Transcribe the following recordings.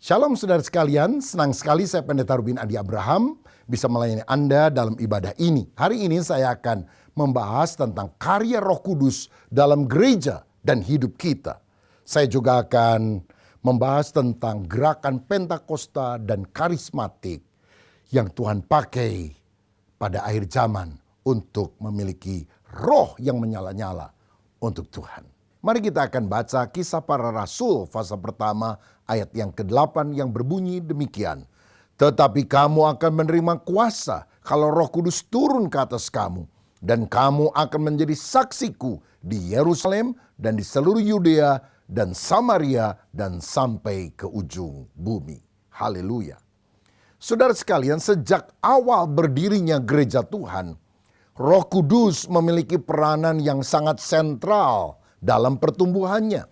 Shalom saudara sekalian, senang sekali saya Pendeta Rubin Adi Abraham bisa melayani Anda dalam ibadah ini. Hari ini saya akan membahas tentang karya Roh Kudus dalam gereja dan hidup kita. Saya juga akan membahas tentang gerakan Pentakosta dan karismatik yang Tuhan pakai pada akhir zaman untuk memiliki roh yang menyala-nyala untuk Tuhan. Mari kita akan baca Kisah Para Rasul pasal pertama ayat yang ke-8 yang berbunyi demikian. Tetapi kamu akan menerima kuasa kalau Roh Kudus turun ke atas kamu. Dan kamu akan menjadi saksiku di Yerusalem dan di seluruh Yudea dan Samaria dan sampai ke ujung bumi. Haleluya. Saudara sekalian, sejak awal berdirinya gereja Tuhan, Roh Kudus memiliki peranan yang sangat sentral dalam pertumbuhannya.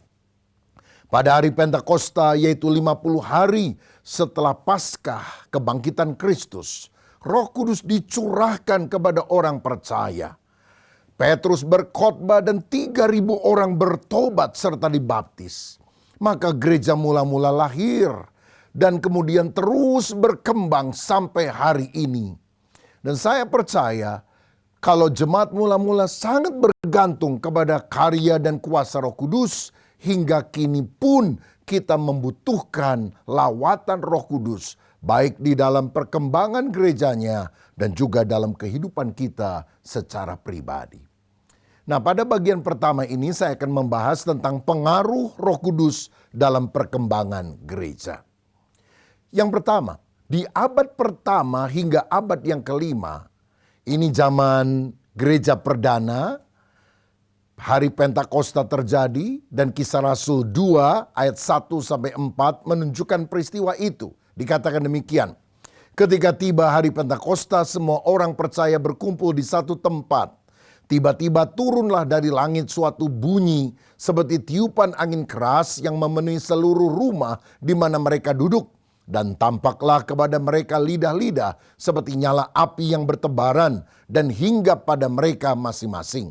Pada hari Pentakosta, yaitu 50 hari setelah Paskah kebangkitan Kristus, Roh Kudus dicurahkan kepada orang percaya. Petrus berkhotbah dan 3.000 orang bertobat serta dibaptis. Maka gereja mula-mula lahir dan kemudian terus berkembang sampai hari ini. Dan saya percaya kalau jemaat mula-mula sangat bergantung kepada karya dan kuasa Roh Kudus, hingga kini pun kita membutuhkan lawatan Roh Kudus, baik di dalam perkembangan gerejanya dan juga dalam kehidupan kita secara pribadi. Nah, pada bagian pertama ini saya akan membahas tentang pengaruh Roh Kudus dalam perkembangan gereja. Yang pertama, di abad pertama hingga abad yang kelima, ini zaman gereja perdana, hari Pentakosta terjadi dan Kisah Rasul 2 ayat 1-4 menunjukkan peristiwa itu. Dikatakan demikian, ketika tiba hari Pentakosta semua orang percaya berkumpul di satu tempat. Tiba-tiba turunlah dari langit suatu bunyi seperti tiupan angin keras yang memenuhi seluruh rumah di mana mereka duduk. Dan tampaklah kepada mereka lidah-lidah seperti nyala api yang bertebaran dan hinggap pada mereka masing-masing.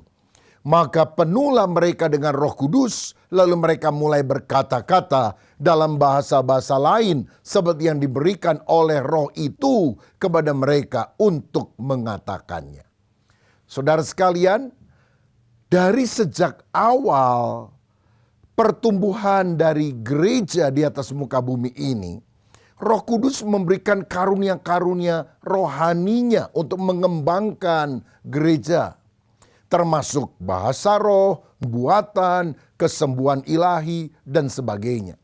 Maka penuhlah mereka dengan Roh Kudus, lalu mereka mulai berkata-kata dalam bahasa-bahasa lain seperti yang diberikan oleh Roh itu kepada mereka untuk mengatakannya. Saudara sekalian, dari sejak awal pertumbuhan dari gereja di atas muka bumi ini, Roh Kudus memberikan karunia-karunia rohaninya untuk mengembangkan gereja. Termasuk bahasa roh, buatan, kesembuhan ilahi, dan sebagainya.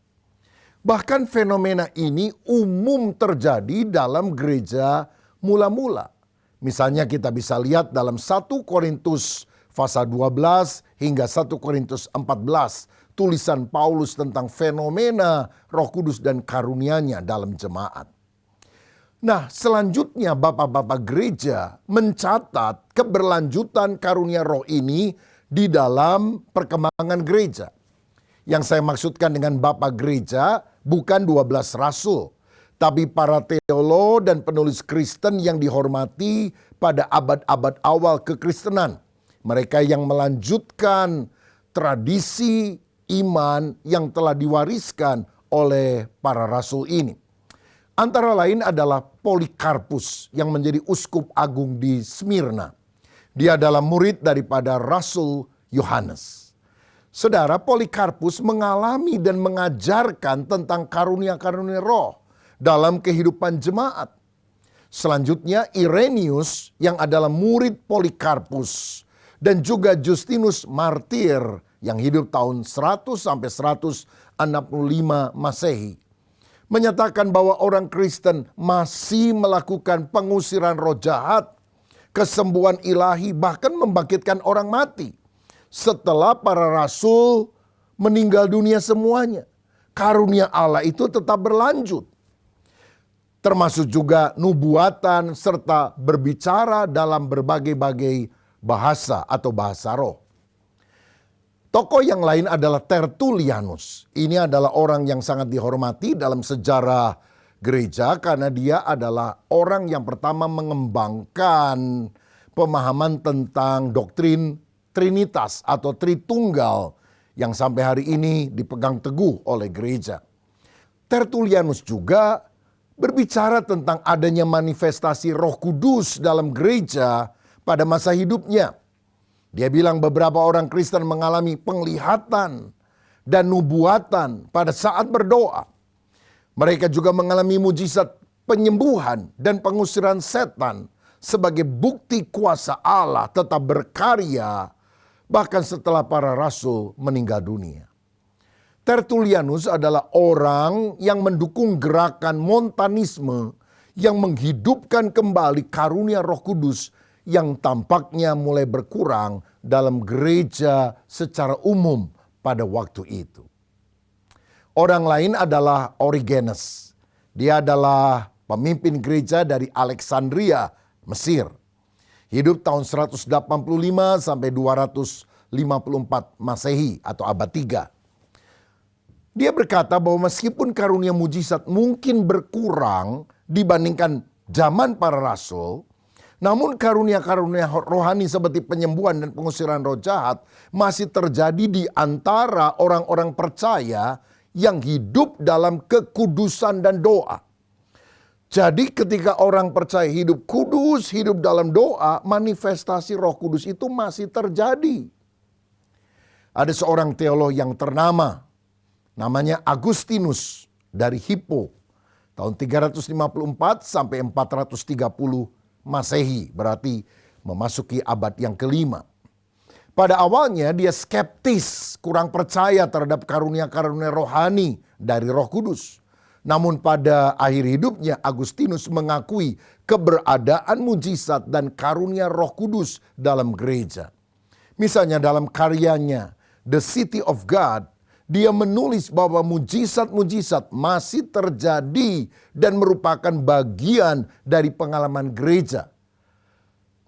Bahkan fenomena ini umum terjadi dalam gereja mula-mula. Misalnya kita bisa lihat dalam 1 Korintus pasal 12 hingga 1 Korintus 14. Tulisan Paulus tentang fenomena Roh Kudus dan karunia-Nya dalam jemaat. Nah, selanjutnya bapak-bapak gereja mencatat keberlanjutan karunia roh ini di dalam perkembangan gereja. Yang saya maksudkan dengan bapak gereja bukan 12 rasul, tapi para teolog dan penulis Kristen yang dihormati pada abad-abad awal kekristenan. Mereka yang melanjutkan tradisi iman yang telah diwariskan oleh para rasul ini. Antara lain adalah Polikarpus yang menjadi uskup agung di Smyrna. Dia adalah murid daripada Rasul Yohanes. Saudara, Polikarpus mengalami dan mengajarkan tentang karunia-karunia roh dalam kehidupan jemaat. Selanjutnya Irenaeus yang adalah murid Polikarpus dan juga Justinus Martir yang hidup tahun 100 sampai 165 Masehi, menyatakan bahwa orang Kristen masih melakukan pengusiran roh jahat, kesembuhan ilahi, bahkan membangkitkan orang mati setelah para rasul meninggal dunia semuanya. Karunia Allah itu tetap berlanjut. Termasuk juga nubuatan serta berbicara dalam berbagai-bagai bahasa atau bahasa roh. Tokoh yang lain adalah Tertullianus. Ini adalah orang yang sangat dihormati dalam sejarah gereja karena dia adalah orang yang pertama mengembangkan pemahaman tentang doktrin Trinitas atau Tritunggal yang sampai hari ini dipegang teguh oleh gereja. Tertullianus juga berbicara tentang adanya manifestasi Roh Kudus dalam gereja pada masa hidupnya. Dia bilang beberapa orang Kristen mengalami penglihatan dan nubuatan pada saat berdoa. Mereka juga mengalami mujizat penyembuhan dan pengusiran setan sebagai bukti kuasa Allah tetap berkarya bahkan setelah para rasul meninggal dunia. Tertullianus adalah orang yang mendukung gerakan Montanisme yang menghidupkan kembali karunia Roh Kudus yang tampaknya mulai berkurang dalam gereja secara umum pada waktu itu. Orang lain adalah Origenes. Dia adalah pemimpin gereja dari Alexandria, Mesir. Hidup tahun 185 sampai 254 Masehi atau abad 3. Dia berkata bahwa meskipun karunia mujizat mungkin berkurang dibandingkan zaman para rasul, namun karunia-karunia rohani seperti penyembuhan dan pengusiran roh jahat masih terjadi di antara orang-orang percaya yang hidup dalam kekudusan dan doa. Jadi ketika orang percaya hidup kudus, hidup dalam doa, manifestasi Roh Kudus itu masih terjadi. Ada seorang teolog yang ternama, namanya Agustinus dari Hippo, tahun 354 sampai 430 Masehi, berarti memasuki abad yang kelima. Pada awalnya dia skeptis, kurang percaya terhadap karunia-karunia rohani dari Roh Kudus. Namun pada akhir hidupnya Agustinus mengakui keberadaan mujizat dan karunia Roh Kudus dalam gereja. Misalnya dalam karyanya The City of God, dia menulis bahwa mujizat-mujizat masih terjadi dan merupakan bagian dari pengalaman gereja.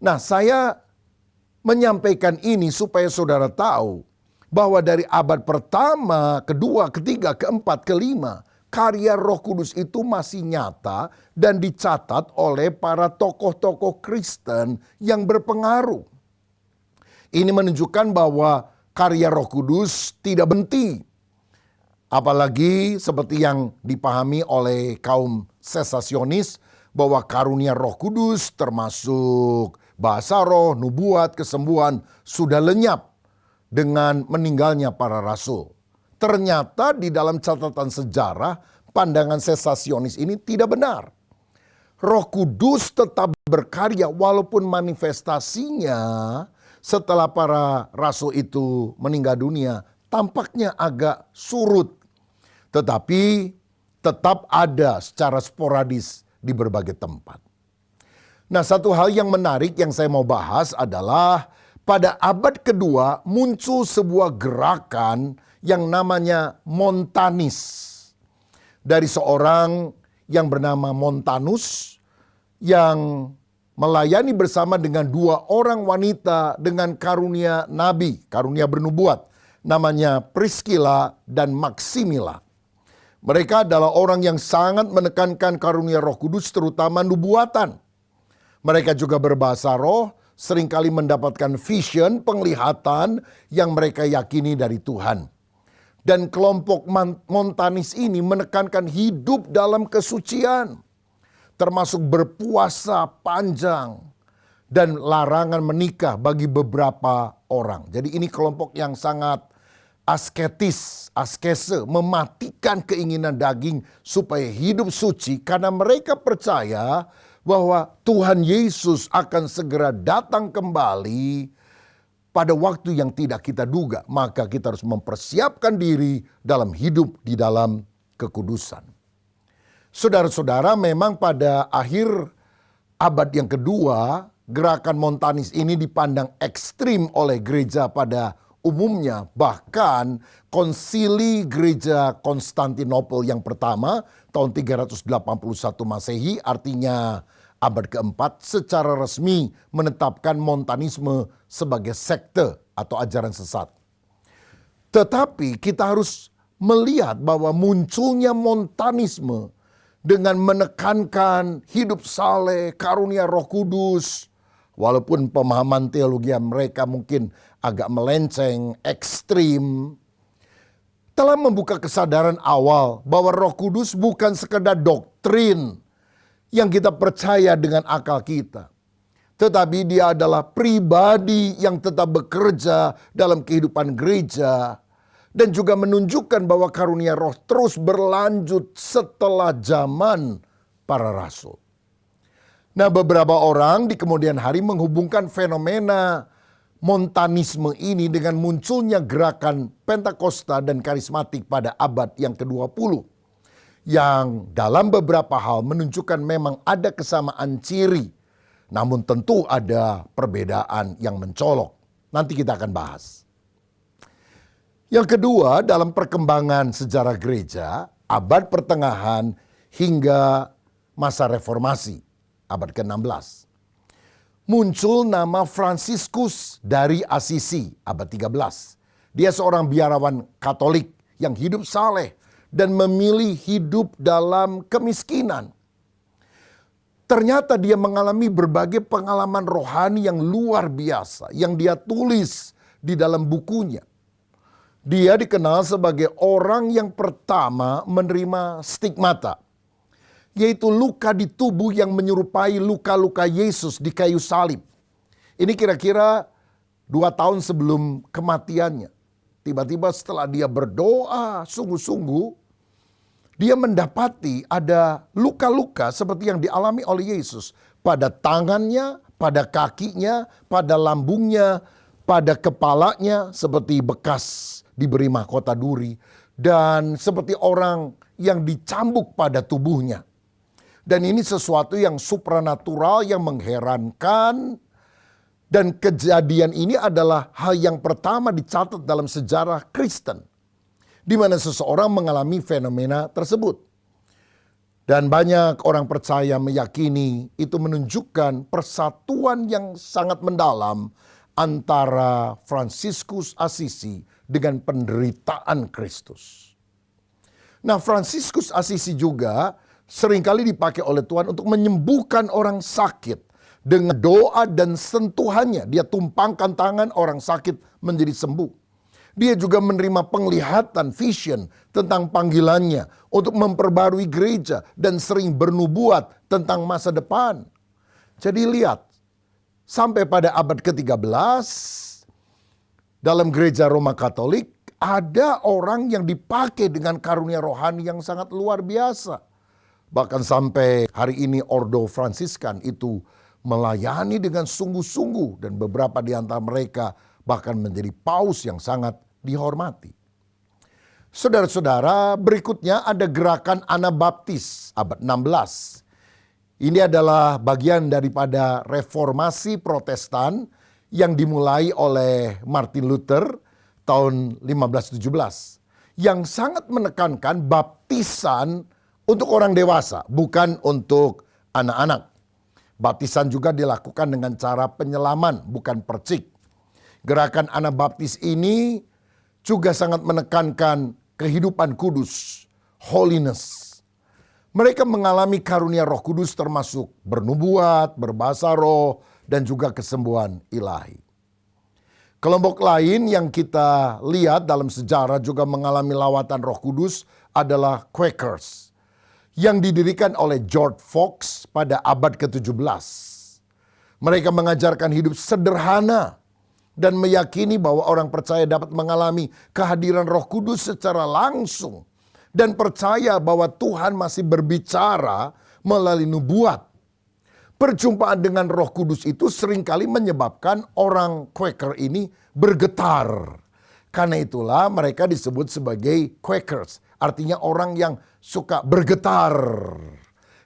Nah, saya menyampaikan ini supaya saudara tahu bahwa dari abad pertama, kedua, ketiga, keempat, kelima, karya Roh Kudus itu masih nyata dan dicatat oleh para tokoh-tokoh Kristen yang berpengaruh. Ini menunjukkan bahwa karya Roh Kudus tidak berhenti. Apalagi seperti yang dipahami oleh kaum sesasionis bahwa karunia Roh Kudus termasuk bahasa roh, nubuat, kesembuhan sudah lenyap dengan meninggalnya para rasul. Ternyata di dalam catatan sejarah pandangan sesasionis ini tidak benar. Roh Kudus tetap berkarya walaupun manifestasinya setelah para rasul itu meninggal dunia tampaknya agak surut. Tetapi tetap ada secara sporadis di berbagai tempat. Nah, satu hal yang menarik yang saya mau bahas adalah pada abad kedua muncul sebuah gerakan yang namanya Montanis. Dari seorang yang bernama Montanus yang melayani bersama dengan dua orang wanita dengan karunia nabi, karunia bernubuat. Namanya Priscilla dan Maximilla. Mereka adalah orang yang sangat menekankan karunia Roh Kudus terutama nubuatan. Mereka juga berbahasa roh, seringkali mendapatkan vision, penglihatan yang mereka yakini dari Tuhan. Dan kelompok Montanis ini menekankan hidup dalam kesucian, termasuk berpuasa panjang dan larangan menikah bagi beberapa orang. Jadi ini kelompok yang sangat asketis, askese, mematikan keinginan daging supaya hidup suci karena mereka percaya bahwa Tuhan Yesus akan segera datang kembali pada waktu yang tidak kita duga. Maka kita harus mempersiapkan diri dalam hidup di dalam kekudusan. Saudara-saudara, memang pada akhir abad yang kedua, gerakan Montanis ini dipandang ekstrim oleh gereja pada umumnya. Bahkan konsili gereja Konstantinopel yang pertama tahun 381 Masehi, artinya abad keempat, secara resmi menetapkan Montanisme sebagai sekte atau ajaran sesat. Tetapi kita harus melihat bahwa munculnya Montanisme dengan menekankan hidup saleh, karunia Roh Kudus, walaupun pemahaman teologi mereka mungkin agak melenceng, ekstrim. telah membuka kesadaran awal bahwa Roh Kudus bukan sekedar doktrin yang kita percaya dengan akal kita, tetapi dia adalah pribadi yang tetap bekerja dalam kehidupan gereja dan juga menunjukkan bahwa karunia Roh terus berlanjut setelah zaman para rasul. Nah, beberapa orang di kemudian hari menghubungkan fenomena montanisme ini dengan munculnya gerakan Pentakosta dan karismatik pada abad yang ke-20. Yang dalam beberapa hal menunjukkan memang ada kesamaan ciri. Namun tentu ada perbedaan yang mencolok. Nanti kita akan bahas. Yang kedua, dalam perkembangan sejarah gereja, abad pertengahan hingga masa reformasi, abad ke-16. Muncul nama Fransiskus dari Asisi, abad 13. Dia seorang biarawan Katolik yang hidup saleh dan memilih hidup dalam kemiskinan. Ternyata dia mengalami berbagai pengalaman rohani yang luar biasa yang dia tulis di dalam bukunya. Dia dikenal sebagai orang yang pertama menerima stigmata, yaitu luka di tubuh yang menyerupai luka-luka Yesus di kayu salib. Ini kira-kira 2 tahun sebelum kematiannya. Tiba-tiba setelah dia berdoa sungguh-sungguh, dia mendapati ada luka-luka seperti yang dialami oleh Yesus. Pada tangannya, pada kakinya, pada lambungnya, pada kepalanya seperti bekas diberi mahkota duri. Dan seperti orang yang dicambuk pada tubuhnya. Dan ini sesuatu yang supranatural, yang mengherankan. Dan kejadian ini adalah hal yang pertama dicatat dalam sejarah Kristen, di mana seseorang mengalami fenomena tersebut. Dan banyak orang percaya meyakini itu menunjukkan persatuan yang sangat mendalam antara Fransiskus Asisi dengan penderitaan Kristus. Nah, Fransiskus Asisi juga seringkali dipakai oleh Tuhan untuk menyembuhkan orang sakit dengan doa dan sentuhannya. Dia tumpangkan tangan, orang sakit menjadi sembuh. Dia juga menerima penglihatan, vision tentang panggilannya untuk memperbarui gereja dan sering bernubuat tentang masa depan. Jadi lihat, sampai pada abad ke-13 dalam gereja Roma Katolik ada orang yang dipakai dengan karunia rohani yang sangat luar biasa. Bahkan sampai hari ini Ordo Fransiskan itu melayani dengan sungguh-sungguh. Dan beberapa di antara mereka bahkan menjadi paus yang sangat dihormati. Saudara-saudara, berikutnya ada gerakan Anabaptis abad 16. Ini adalah bagian daripada reformasi Protestan yang dimulai oleh Martin Luther tahun 1517. Yang sangat menekankan baptisan untuk orang dewasa, bukan untuk anak-anak. Baptisan juga dilakukan dengan cara penyelaman, bukan percik. Gerakan Anabaptis ini juga sangat menekankan kehidupan kudus, holiness. Mereka mengalami karunia Roh Kudus termasuk bernubuat, berbahasa roh, dan juga kesembuhan ilahi. Kelompok lain yang kita lihat dalam sejarah juga mengalami lawatan Roh Kudus adalah Quakers, yang didirikan oleh George Fox pada abad ke-17. Mereka mengajarkan hidup sederhana dan meyakini bahwa orang percaya dapat mengalami kehadiran Roh Kudus secara langsung dan percaya bahwa Tuhan masih berbicara melalui nubuat. Perjumpaan dengan Roh Kudus itu seringkali menyebabkan orang Quaker ini bergetar. Karena itulah mereka disebut sebagai Quakers. Artinya orang yang suka bergetar.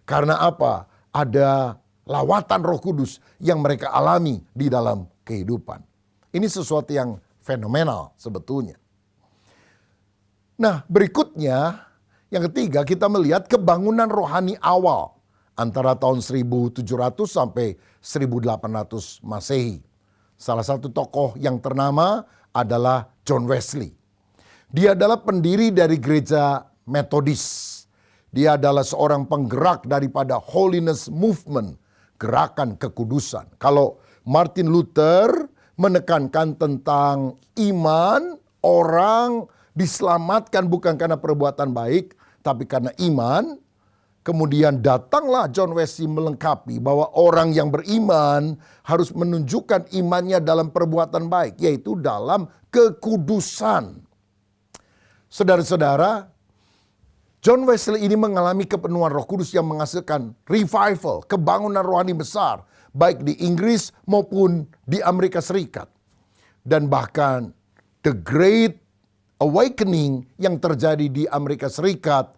Karena apa? Ada lawatan Roh Kudus yang mereka alami di dalam kehidupan. Ini sesuatu yang fenomenal sebetulnya. Nah, berikutnya yang ketiga kita melihat kebangunan rohani awal antara tahun 1700 sampai 1800 Masehi. Salah satu tokoh yang ternama adalah John Wesley. Dia adalah pendiri dari gereja Metodis. Dia adalah seorang penggerak daripada Holiness Movement, gerakan kekudusan. Kalau Martin Luther menekankan tentang iman orang diselamatkan bukan karena perbuatan baik, tapi karena iman. Kemudian datanglah John Wesley melengkapi bahwa orang yang beriman harus menunjukkan imannya dalam perbuatan baik, yaitu dalam kekudusan. Saudara-saudara, John Wesley ini mengalami kepenuhan Roh Kudus yang menghasilkan revival, kebangunan rohani besar, baik di Inggris maupun di Amerika Serikat. Dan bahkan the Great Awakening yang terjadi di Amerika Serikat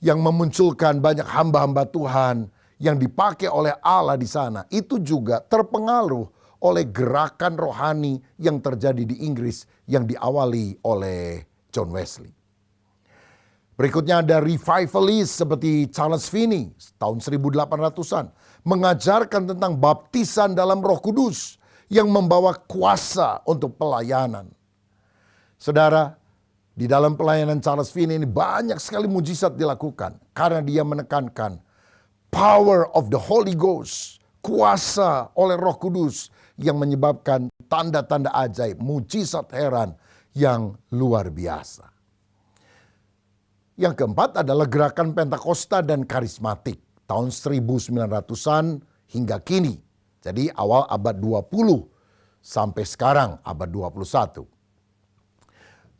yang memunculkan banyak hamba-hamba Tuhan yang dipakai oleh Allah di sana, itu juga terpengaruh oleh gerakan rohani yang terjadi di Inggris yang diawali oleh John Wesley. Berikutnya ada revivalist seperti Charles Finney tahun 1800-an mengajarkan tentang baptisan dalam Roh Kudus yang membawa kuasa untuk pelayanan. Saudara, di dalam pelayanan Charles Finney ini banyak sekali mujizat dilakukan karena dia menekankan power of the Holy Ghost, kuasa oleh Roh Kudus yang menyebabkan tanda-tanda ajaib, mujizat heran yang luar biasa. Yang keempat adalah gerakan Pentakosta dan karismatik tahun 1900-an hingga kini. Jadi awal abad 20 sampai sekarang abad 21.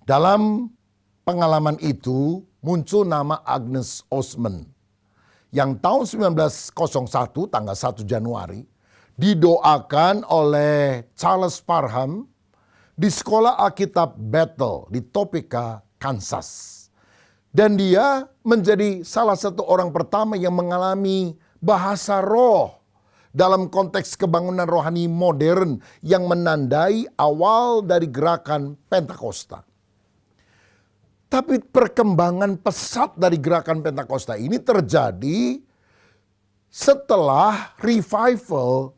Dalam pengalaman itu muncul nama Agnes Ozman yang tahun 1901 tanggal 1 Januari didoakan oleh Charles Parham di sekolah Alkitab Bethel di Topeka, Kansas. Dan dia menjadi salah satu orang pertama yang mengalami bahasa roh dalam konteks kebangunan rohani modern yang menandai awal dari gerakan Pentakosta. Tapi perkembangan pesat dari gerakan Pentakosta ini terjadi setelah revival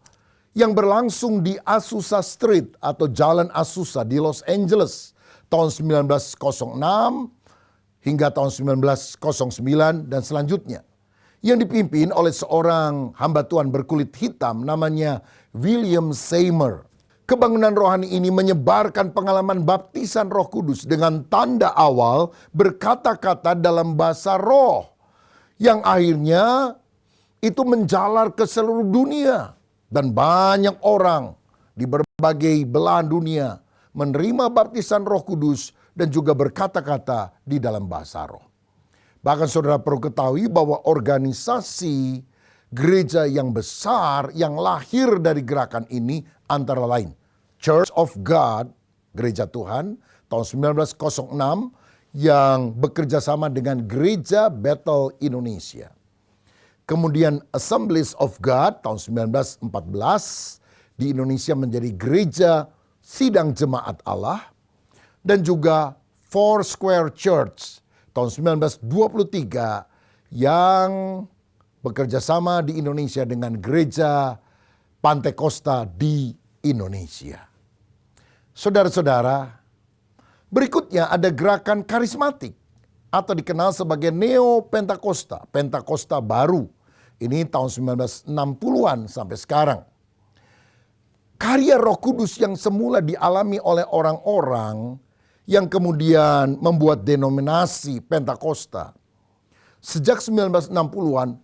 yang berlangsung di Azusa Street atau Jalan Azusa di Los Angeles tahun 1906 hingga tahun 1909 dan selanjutnya. Yang dipimpin oleh seorang hamba Tuhan berkulit hitam namanya William Seymour. Kebangunan rohani ini menyebarkan pengalaman baptisan Roh Kudus dengan tanda awal berkata-kata dalam bahasa roh. Yang akhirnya itu menjalar ke seluruh dunia. Dan banyak orang di berbagai belahan dunia menerima baptisan Roh Kudus dan juga berkata-kata di dalam bahasa roh. Bahkan saudara perlu ketahui bahwa organisasi gereja yang besar yang lahir dari gerakan ini antara lain Church of God, Gereja Tuhan, tahun 1906 yang bekerja sama dengan Gereja Bethel Indonesia. Kemudian Assemblies of God tahun 1914 di Indonesia menjadi Gereja Sidang Jemaat Allah. Dan juga Foursquare Church tahun 1923 yang bekerja sama di Indonesia dengan Gereja Pantai Kosta di Indonesia. Saudara-saudara, berikutnya ada gerakan karismatik atau dikenal sebagai Neo-Pentakosta, Pentakosta baru. Ini tahun 1960-an sampai sekarang. Karya Roh Kudus yang semula dialami oleh orang-orang yang kemudian membuat denominasi Pentakosta sejak 1960-an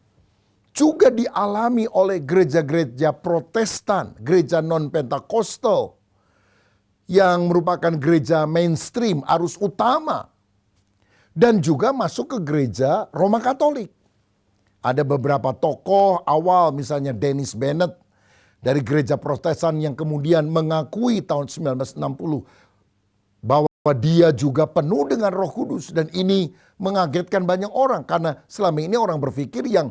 juga dialami oleh gereja-gereja Protestan, gereja non-Pentakostal yang merupakan gereja mainstream, arus utama, dan juga masuk ke gereja Roma Katolik. Ada beberapa tokoh awal, misalnya Dennis Bennett dari gereja Protestan yang kemudian mengakui tahun 1960 bahwa dia juga penuh dengan Roh Kudus, dan ini mengagetkan banyak orang karena selama ini orang berpikir yang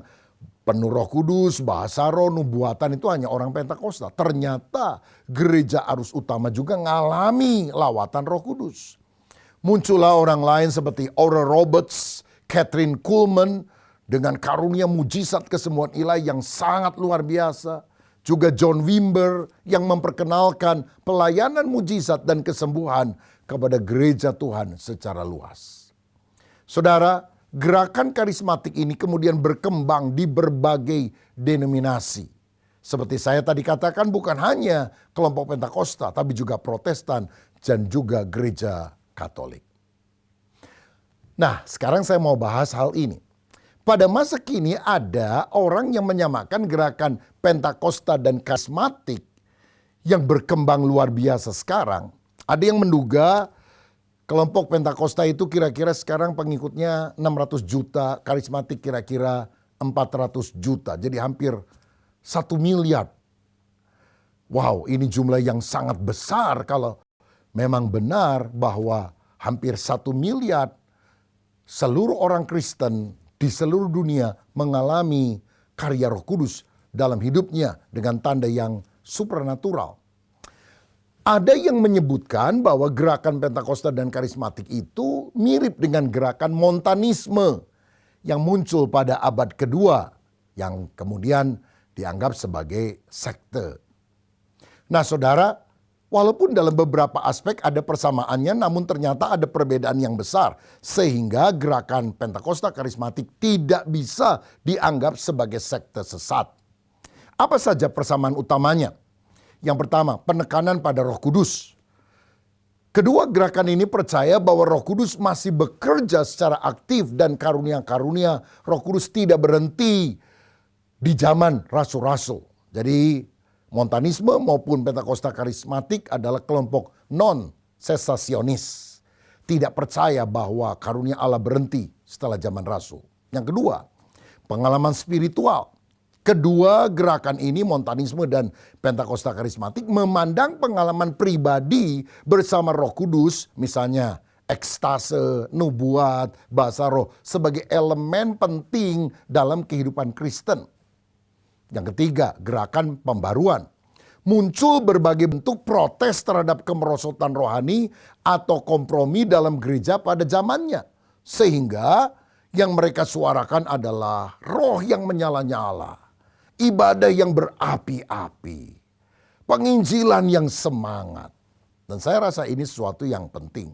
penuh Roh Kudus, bahasa roh, nubuatan itu hanya orang Pentakosta. Ternyata gereja arus utama juga ngalami lawatan Roh Kudus. Muncullah orang lain seperti Oral Roberts, Catherine Kuhlman dengan karunia mujizat kesembuhan ilahi yang sangat luar biasa. Juga John Wimber yang memperkenalkan pelayanan mujizat dan kesembuhan kepada gereja Tuhan secara luas. Saudara, gerakan karismatik ini kemudian berkembang di berbagai denominasi. Seperti saya tadi katakan, bukan hanya kelompok Pentakosta, tapi juga Protestan dan juga gereja Katolik. Nah, sekarang saya mau bahas hal ini. Pada masa kini ada orang yang menyamakan gerakan Pentakosta dan karismatik yang berkembang luar biasa sekarang. Ada yang menduga kelompok Pentakosta itu kira-kira sekarang pengikutnya 600 juta, karismatik kira-kira 400 juta. Jadi hampir 1 miliar. Wow, ini jumlah yang sangat besar kalau memang benar bahwa hampir 1 miliar seluruh orang Kristen di seluruh dunia mengalami karya Roh Kudus dalam hidupnya dengan tanda yang supernatural. Ada yang menyebutkan bahwa gerakan Pentakosta dan karismatik itu mirip dengan gerakan Montanisme yang muncul pada abad kedua yang kemudian dianggap sebagai sekte. Nah saudara, walaupun dalam beberapa aspek ada persamaannya, namun ternyata ada perbedaan yang besar. Sehingga gerakan Pentakosta karismatik tidak bisa dianggap sebagai sekte sesat. Apa saja persamaan utamanya? Yang pertama, penekanan pada Roh Kudus. Kedua, gerakan ini percaya bahwa Roh Kudus masih bekerja secara aktif dan karunia-karunia Roh Kudus tidak berhenti di zaman rasul-rasul. Jadi Montanisme maupun Pentakosta karismatik adalah kelompok non-sesasionis. Tidak percaya bahwa karunia Allah berhenti setelah zaman rasul. Yang kedua, pengalaman spiritual. Kedua gerakan ini, Montanisme dan Pentakosta karismatik, memandang pengalaman pribadi bersama Roh Kudus, misalnya ekstase, nubuat, bahasa roh, sebagai elemen penting dalam kehidupan Kristen. Yang ketiga, gerakan pembaruan. Muncul berbagai bentuk protes terhadap kemerosotan rohani atau kompromi dalam gereja pada zamannya. Sehingga yang mereka suarakan adalah roh yang menyala-nyala, ibadah yang berapi-api, penginjilan yang semangat. Dan saya rasa ini sesuatu yang penting.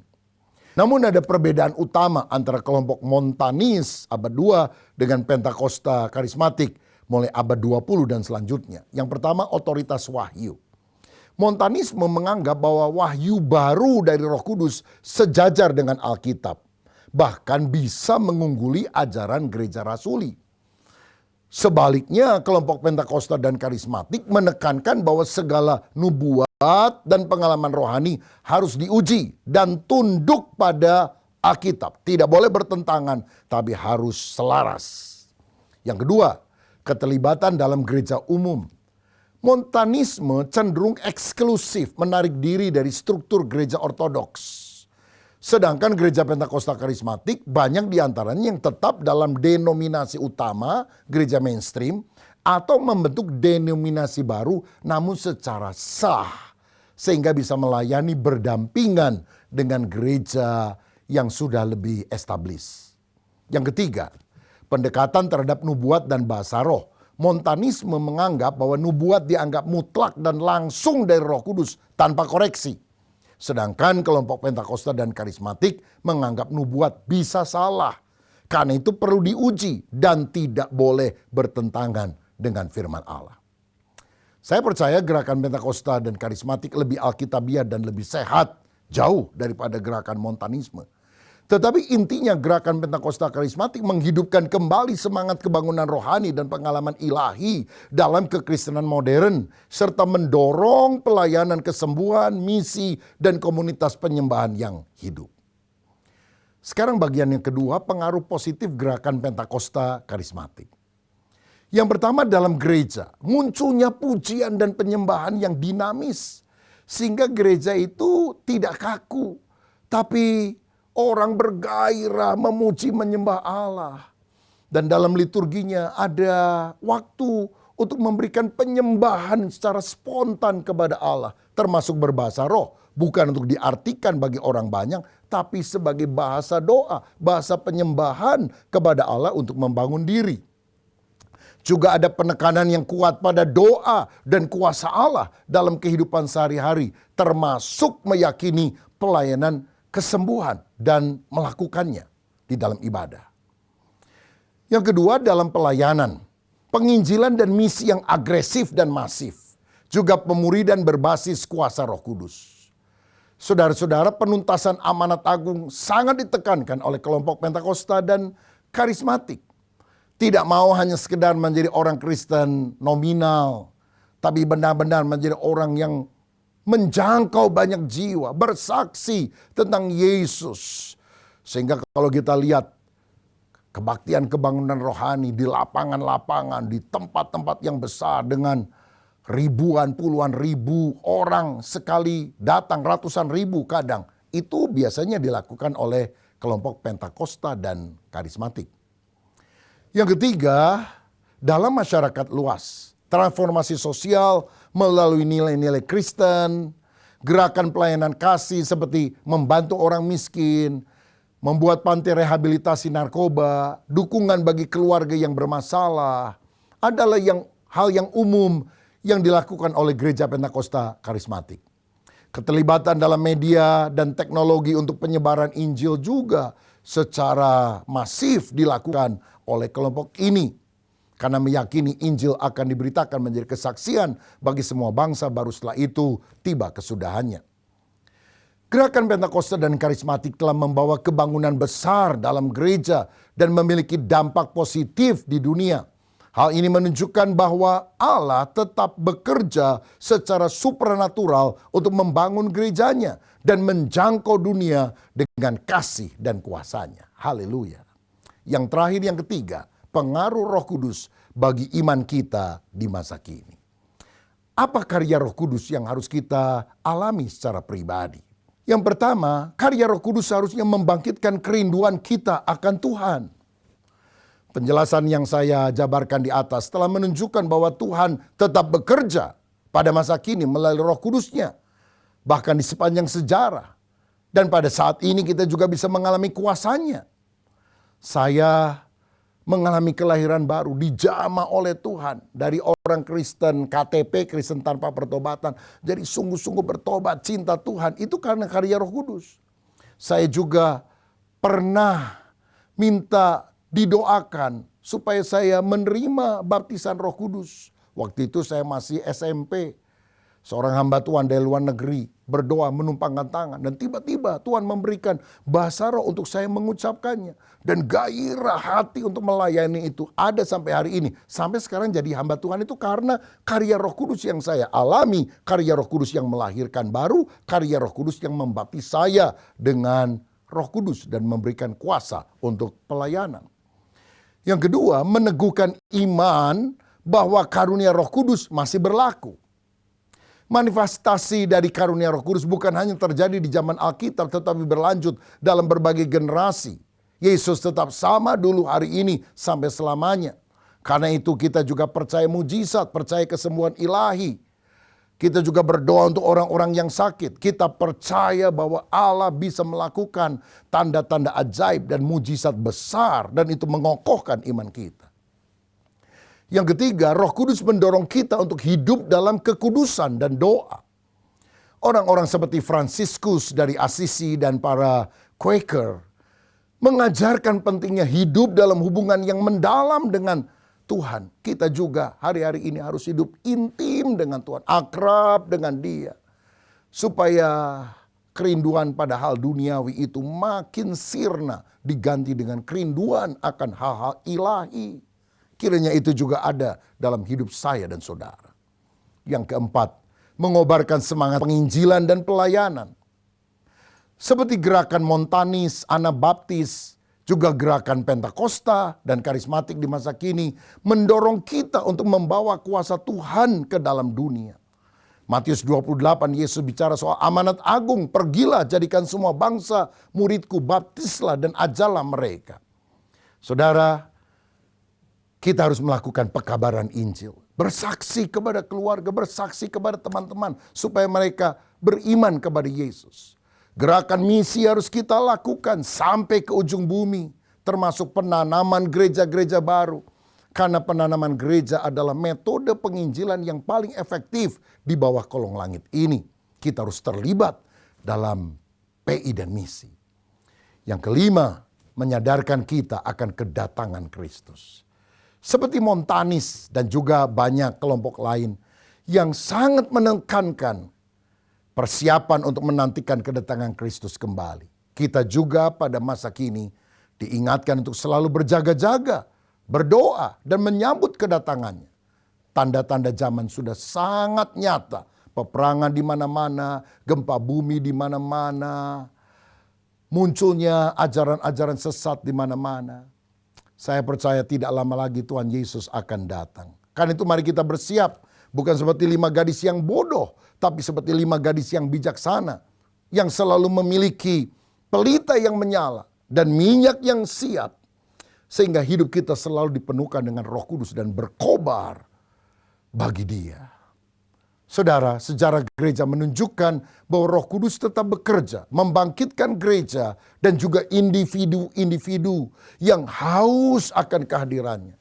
Namun ada perbedaan utama antara kelompok Montanis abad 2 dengan Pentakosta karismatik mulai abad 20 dan selanjutnya. Yang pertama, otoritas wahyu. Montanisme menganggap bahwa wahyu baru dari Roh Kudus sejajar dengan Alkitab. Bahkan bisa mengungguli ajaran gereja rasuli. Sebaliknya, kelompok Pentakosta dan karismatik menekankan bahwa segala nubuat dan pengalaman rohani harus diuji dan tunduk pada Alkitab. Tidak boleh bertentangan, tapi harus selaras. Yang kedua, keterlibatan dalam gereja umum. Montanisme cenderung eksklusif, menarik diri dari struktur gereja ortodoks. Sedangkan gereja Pentakosta karismatik banyak diantaranya yang tetap dalam denominasi utama gereja mainstream atau membentuk denominasi baru namun secara sah. Sehingga bisa melayani berdampingan dengan gereja yang sudah lebih established. Yang ketiga, pendekatan terhadap nubuat dan bahasa roh. Montanisme menganggap bahwa nubuat dianggap mutlak dan langsung dari Roh Kudus tanpa koreksi. Sedangkan kelompok Pentakosta dan karismatik menganggap nubuat bisa salah. Karena itu perlu diuji dan tidak boleh bertentangan dengan firman Allah. Saya percaya gerakan Pentakosta dan karismatik lebih alkitabiah dan lebih sehat jauh daripada gerakan Montanisme. Tetapi intinya gerakan Pentakosta karismatik menghidupkan kembali semangat kebangunan rohani dan pengalaman ilahi dalam kekristenan modern. Serta mendorong pelayanan kesembuhan, misi, dan komunitas penyembahan yang hidup. Sekarang bagian yang kedua, pengaruh positif gerakan Pentakosta karismatik. Yang pertama, dalam gereja munculnya pujian dan penyembahan yang dinamis. Sehingga gereja itu tidak kaku, tapi orang bergairah memuji menyembah Allah. Dan dalam liturginya ada waktu untuk memberikan penyembahan secara spontan kepada Allah. Termasuk berbahasa roh. Bukan untuk diartikan bagi orang banyak, tapi sebagai bahasa doa, bahasa penyembahan kepada Allah untuk membangun diri. Juga ada penekanan yang kuat pada doa dan kuasa Allah dalam kehidupan sehari-hari. Termasuk meyakini pelayanan kesembuhan dan melakukannya di dalam ibadah. Yang kedua, dalam pelayanan, penginjilan dan misi yang agresif dan masif. Juga pemuridan berbasis kuasa Roh Kudus. Saudara-saudara, penuntasan amanat agung sangat ditekankan oleh kelompok Pentakosta dan karismatik. Tidak mau hanya sekedar menjadi orang Kristen nominal, tapi benar-benar menjadi orang yang menjangkau banyak jiwa, bersaksi tentang Yesus. Sehingga kalau kita lihat kebaktian kebangunan rohani di lapangan-lapangan, di tempat-tempat yang besar dengan ribuan, puluhan ribu orang sekali datang, ratusan ribu kadang. Itu biasanya dilakukan oleh kelompok Pentakosta dan karismatik. Yang ketiga, dalam masyarakat luas, transformasi sosial melalui nilai-nilai Kristen, gerakan pelayanan kasih seperti membantu orang miskin, membuat panti rehabilitasi narkoba, dukungan bagi keluarga yang bermasalah, adalah hal yang umum yang dilakukan oleh gereja Pentakosta karismatik. Keterlibatan dalam media dan teknologi untuk penyebaran Injil juga secara masif dilakukan oleh kelompok ini. Karena meyakini Injil akan diberitakan menjadi kesaksian bagi semua bangsa, baru setelah itu tiba kesudahannya. Gerakan Pentakosta dan karismatik telah membawa kebangunan besar dalam gereja dan memiliki dampak positif di dunia. Hal ini menunjukkan bahwa Allah tetap bekerja secara supranatural untuk membangun gerejanya dan menjangkau dunia dengan kasih dan kuasanya. Haleluya. Yang terakhir, yang ketiga, pengaruh Roh Kudus bagi iman kita di masa kini. Apa karya Roh Kudus yang harus kita alami secara pribadi? Yang pertama, karya Roh Kudus seharusnya membangkitkan kerinduan kita akan Tuhan. Penjelasan yang saya jabarkan di atas telah menunjukkan bahwa Tuhan tetap bekerja pada masa kini melalui Roh Kudus-Nya, bahkan di sepanjang sejarah. Dan pada saat ini kita juga bisa mengalami kuasanya. Saya mengalami kelahiran baru, dijamah oleh Tuhan. Dari orang Kristen KTP, Kristen tanpa pertobatan, jadi sungguh-sungguh bertobat, cinta Tuhan. Itu karena karya Roh Kudus. Saya juga pernah minta didoakan supaya saya menerima baptisan Roh Kudus. Waktu itu saya masih SMP. Seorang hamba Tuhan dari luar negeri berdoa menumpangkan tangan. Dan tiba-tiba Tuhan memberikan bahasa roh untuk saya mengucapkannya. Dan gairah hati untuk melayani itu ada sampai hari ini. Sampai sekarang jadi hamba Tuhan itu karena karya Roh Kudus yang saya alami. Karya Roh Kudus yang melahirkan baru. Karya Roh Kudus yang membaptis saya dengan Roh Kudus dan memberikan kuasa untuk pelayanan. Yang kedua, meneguhkan iman bahwa karunia Roh Kudus masih berlaku. Manifestasi dari karunia Roh Kudus bukan hanya terjadi di zaman Alkitab, tetapi berlanjut dalam berbagai generasi. Yesus tetap sama dulu, hari ini, sampai selamanya. Karena itu kita juga percaya mujizat, percaya kesembuhan ilahi. Kita juga berdoa untuk orang-orang yang sakit. Kita percaya bahwa Allah bisa melakukan tanda-tanda ajaib dan mujizat besar. Dan itu mengokohkan iman kita. Yang ketiga, Roh Kudus mendorong kita untuk hidup dalam kekudusan dan doa. Orang-orang seperti Fransiskus dari Assisi dan para Quaker mengajarkan pentingnya hidup dalam hubungan yang mendalam dengan Tuhan. Kita juga hari-hari ini harus hidup intim dengan Tuhan, akrab dengan Dia. Supaya kerinduan pada hal duniawi itu makin sirna diganti dengan kerinduan akan hal-hal ilahi. Kiranya itu juga ada dalam hidup saya dan saudara. Yang keempat, mengobarkan semangat penginjilan dan pelayanan. Seperti gerakan Montanis, Anabaptis, juga gerakan Pentakosta dan karismatik di masa kini mendorong kita untuk membawa kuasa Tuhan ke dalam dunia. Matius 28, Yesus bicara soal amanat agung. Pergilah, jadikan semua bangsa muridku, baptislah dan ajarlah mereka. Saudara, kita harus melakukan pekabaran Injil. Bersaksi kepada keluarga, bersaksi kepada teman-teman. Supaya mereka beriman kepada Yesus. Gerakan misi harus kita lakukan sampai ke ujung bumi. Termasuk penanaman gereja-gereja baru. Karena penanaman gereja adalah metode penginjilan yang paling efektif di bawah kolong langit ini. Kita harus terlibat dalam PI dan misi. Yang kelima, menyadarkan kita akan kedatangan Kristus. Seperti Montanis dan juga banyak kelompok lain yang sangat menekankan persiapan untuk menantikan kedatangan Kristus kembali. Kita juga pada masa kini diingatkan untuk selalu berjaga-jaga, berdoa, dan menyambut kedatangannya. Tanda-tanda zaman sudah sangat nyata. Peperangan di mana-mana, gempa bumi di mana-mana, munculnya ajaran-ajaran sesat di mana-mana. Saya percaya tidak lama lagi Tuhan Yesus akan datang. Karena itu mari kita bersiap. Bukan seperti 5 gadis yang bodoh, tapi seperti 5 gadis yang bijaksana. Yang selalu memiliki pelita yang menyala dan minyak yang siap. Sehingga hidup kita selalu dipenuhkan dengan Roh Kudus dan berkobar bagi Dia. Saudara, sejarah gereja menunjukkan bahwa Roh Kudus tetap bekerja, membangkitkan gereja dan juga individu-individu yang haus akan kehadirannya.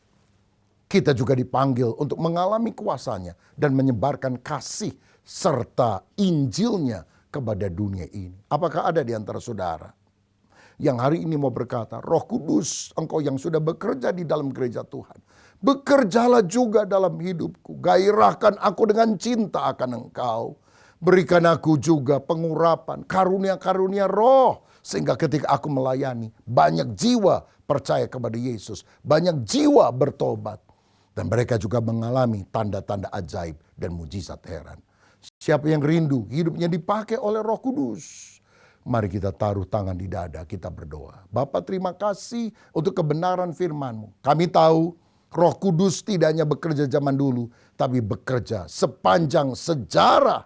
Kita juga dipanggil untuk mengalami kuasanya dan menyebarkan kasih serta Injilnya kepada dunia ini. Apakah ada di antara saudara yang hari ini mau berkata, Roh Kudus, Engkau yang sudah bekerja di dalam gereja Tuhan, bekerjalah juga dalam hidupku. Gairahkan aku dengan cinta akan Engkau. Berikan aku juga pengurapan, karunia-karunia roh. Sehingga ketika aku melayani, banyak jiwa percaya kepada Yesus. Banyak jiwa bertobat. Dan mereka juga mengalami tanda-tanda ajaib dan mujizat heran. Siapa yang rindu hidupnya dipakai oleh Roh Kudus? Mari kita taruh tangan di dada, kita berdoa. Bapa, terima kasih untuk kebenaran firman-Mu. Kami tahu Roh Kudus tidak hanya bekerja zaman dulu, tapi bekerja sepanjang sejarah.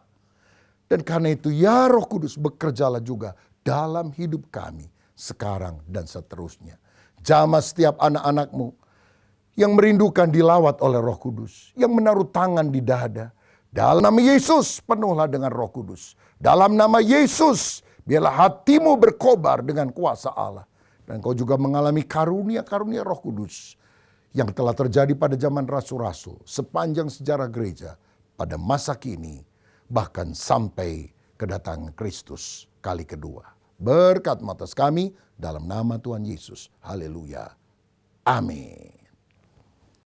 Dan karena itu ya Roh Kudus, bekerjalah juga dalam hidup kami sekarang dan seterusnya. Jamah setiap anak-anak-Mu yang merindukan dilawat oleh Roh Kudus, yang menaruh tangan di dada. Dalam nama Yesus penuhlah dengan Roh Kudus. Dalam nama Yesus biarlah hatimu berkobar dengan kuasa Allah. Dan kau juga mengalami karunia-karunia Roh Kudus yang telah terjadi pada zaman rasul-rasul sepanjang sejarah gereja pada masa kini, bahkan sampai kedatangan Kristus kali kedua. Berkat atas kami dalam nama Tuhan Yesus. Haleluya. Amin.